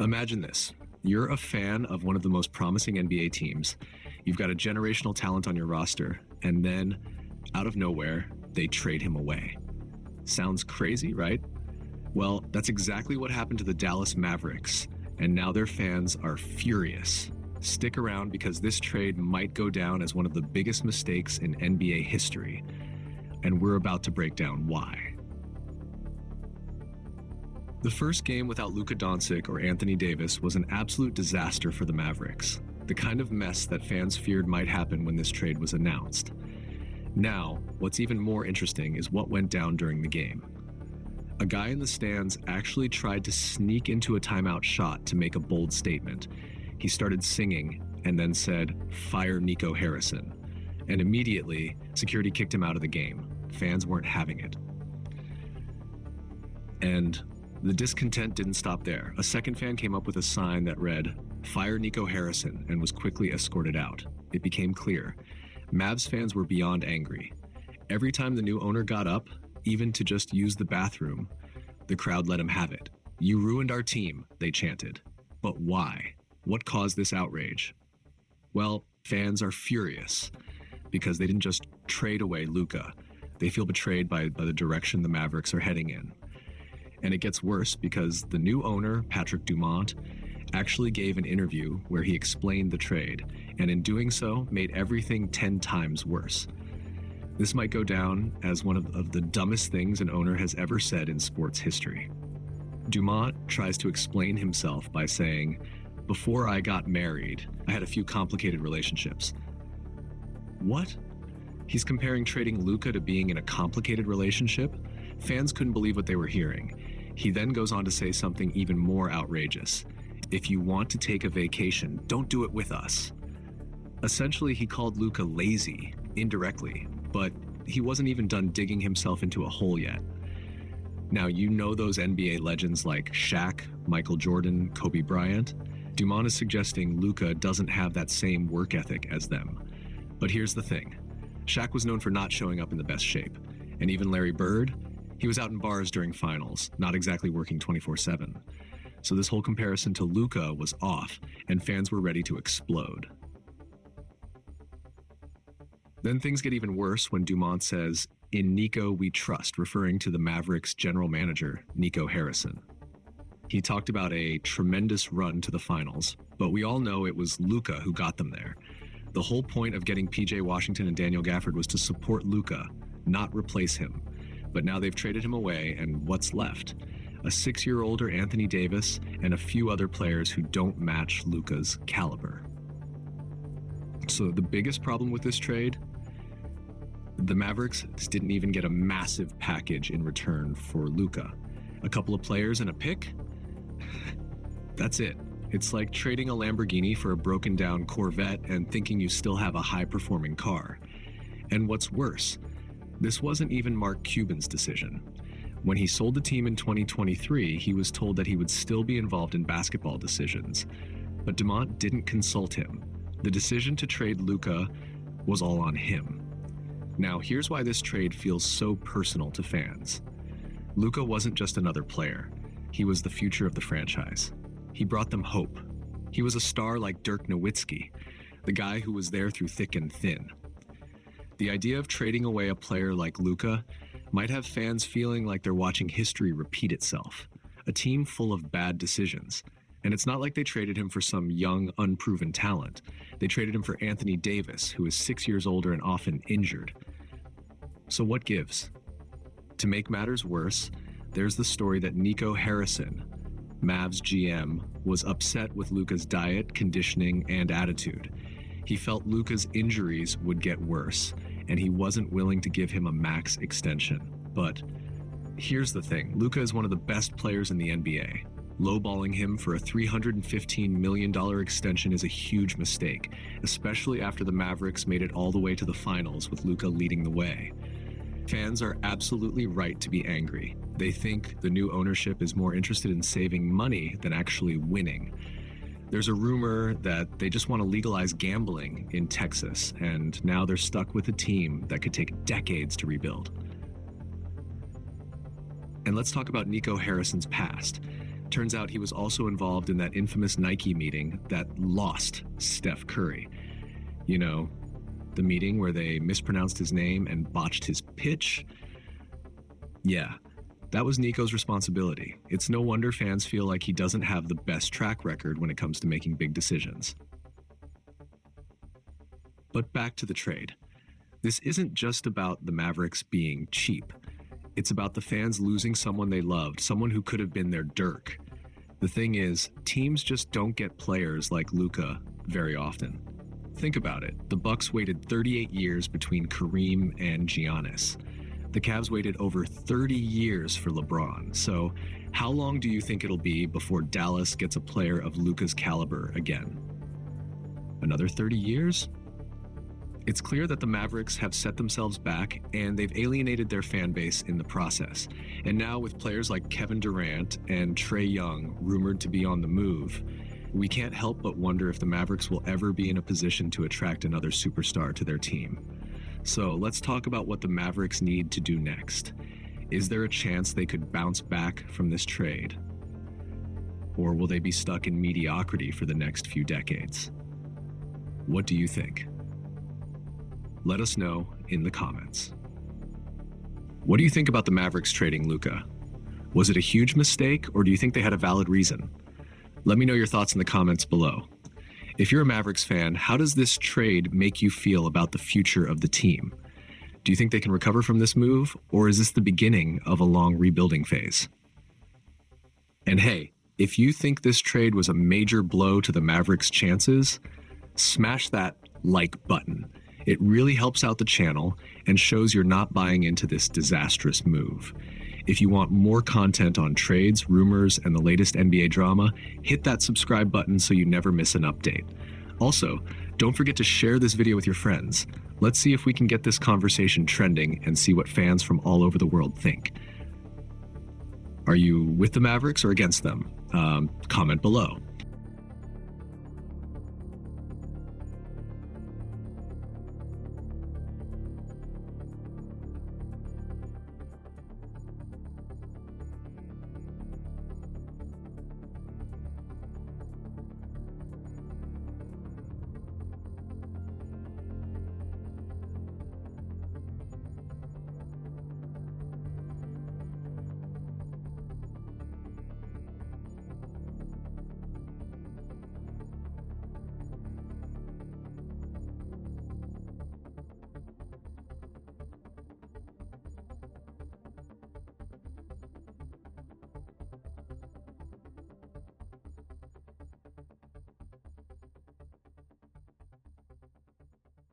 Imagine this. You're a fan of one of the most promising NBA teams. You've got a generational talent on your roster, and then, out of nowhere, they trade him away. Sounds crazy, right? Well, that's exactly what happened to the Dallas Mavericks, and now their fans are furious. Stick around because this trade might go down as one of the biggest mistakes in NBA history, and we're about to break down why. The first game without Luka Doncic or Anthony Davis was an absolute disaster for the Mavericks, the kind of mess that fans feared might happen when this trade was announced. Now, what's even more interesting is what went down during the game. A guy in the stands actually tried to sneak into a timeout shot to make a bold statement. He started singing and then said, "Fire Nico Harrison." And immediately, security kicked him out of the game. Fans weren't having it. And the discontent didn't stop there. A second fan came up with a sign that read, "Fire Nico Harrison," and was quickly escorted out. It became clear. Mavs fans were beyond angry. Every time the new owner got up, even to just use the bathroom, the crowd let him have it. "You ruined our team," they chanted. But why? What caused this outrage? Well, fans are furious because they didn't just trade away Luka. They feel betrayed by the direction the Mavericks are heading in. And it gets worse because the new owner, Patrick Dumont, actually gave an interview where he explained the trade, and in doing so, made everything 10 times worse. This might go down as one of the dumbest things an owner has ever said in sports history. Dumont tries to explain himself by saying, "Before I got married, I had a few complicated relationships." What? He's comparing trading Luka to being in a complicated relationship? Fans couldn't believe what they were hearing. He then goes on to say something even more outrageous. "If you want to take a vacation, don't do it with us." Essentially, he called Luka lazy, indirectly, but he wasn't even done digging himself into a hole yet. Now, you know those NBA legends like Shaq, Michael Jordan, Kobe Bryant? Dumont is suggesting Luka doesn't have that same work ethic as them. But here's the thing. Shaq was known for not showing up in the best shape. And even Larry Bird, he was out in bars during finals, not exactly working 24/7. So this whole comparison to Luka was off, and fans were ready to explode. Then things get even worse when Dumont says, "In Nico we trust," referring to the Mavericks general manager, Nico Harrison. He talked about a tremendous run to the finals, but we all know it was Luka who got them there. The whole point of getting PJ Washington and Daniel Gafford was to support Luka, not replace him. But now they've traded him away, and what's left? A 6-year-older Anthony Davis and a few other players who don't match Luka's caliber. So the biggest problem with this trade? The Mavericks didn't even get a massive package in return for Luka. A couple of players and a pick? That's it. It's like trading a Lamborghini for a broken down Corvette and thinking you still have a high-performing car. And what's worse, this wasn't even Mark Cuban's decision. When he sold the team in 2023, he was told that he would still be involved in basketball decisions. But Dumont didn't consult him. The decision to trade Luka was all on him. Now, here's why this trade feels so personal to fans. Luka wasn't just another player. He was the future of the franchise. He brought them hope. He was a star like Dirk Nowitzki, the guy who was there through thick and thin. The idea of trading away a player like Luka might have fans feeling like they're watching history repeat itself, a team full of bad decisions. And it's not like they traded him for some young, unproven talent. They traded him for Anthony Davis, who is 6 years older and often injured. So what gives? To make matters worse, there's the story that Nico Harrison, Mavs GM, was upset with Luka's diet, conditioning, and attitude. He felt Luka's injuries would get worse, and he wasn't willing to give him a max extension. But here's the thing. Luka is one of the best players in the NBA. Lowballing him for a $315 million extension is a huge mistake, especially after the Mavericks made it all the way to the finals with Luka leading the way. Fans are absolutely right to be angry. They think the new ownership is more interested in saving money than actually winning. There's a rumor that they just want to legalize gambling in Texas, and now they're stuck with a team that could take decades to rebuild. And let's talk about Nico Harrison's past. Turns out he was also involved in that infamous Nike meeting that lost Steph Curry. You know, the meeting where they mispronounced his name and botched his pitch? Yeah, that was Nico's responsibility. It's no wonder fans feel like he doesn't have the best track record when it comes to making big decisions. But back to the trade. This isn't just about the Mavericks being cheap. It's about the fans losing someone they loved, someone who could have been their Dirk. The thing is, teams just don't get players like Luka very often. Think about it. The Bucks waited 38 years between Kareem and Giannis. The Cavs waited over 30 years for LeBron. So how long do you think it'll be before Dallas gets a player of Luka's caliber again? Another 30 years? It's clear that the Mavericks have set themselves back and they've alienated their fan base in the process. And now with players like Kevin Durant and Trae Young rumored to be on the move, we can't help but wonder if the Mavericks will ever be in a position to attract another superstar to their team. So let's talk about what the Mavericks need to do next. Is there a chance they could bounce back from this trade? Or will they be stuck in mediocrity for the next few decades? What do you think? Let us know in the comments. What do you think about the Mavericks trading Luka? Was it a huge mistake, or do you think they had a valid reason? Let me know your thoughts in the comments below. If you're a Mavericks fan, how does this trade make you feel about the future of the team? Do you think they can recover from this move, or is this the beginning of a long rebuilding phase? And hey, if you think this trade was a major blow to the Mavericks' chances, smash that like button. It really helps out the channel and shows you're not buying into this disastrous move. If you want more content on trades, rumors, and the latest NBA drama, hit that subscribe button so you never miss an update. Also, don't forget to share this video with your friends. Let's see if we can get this conversation trending and see what fans from all over the world think. Are you with the Mavericks or against them? Comment below.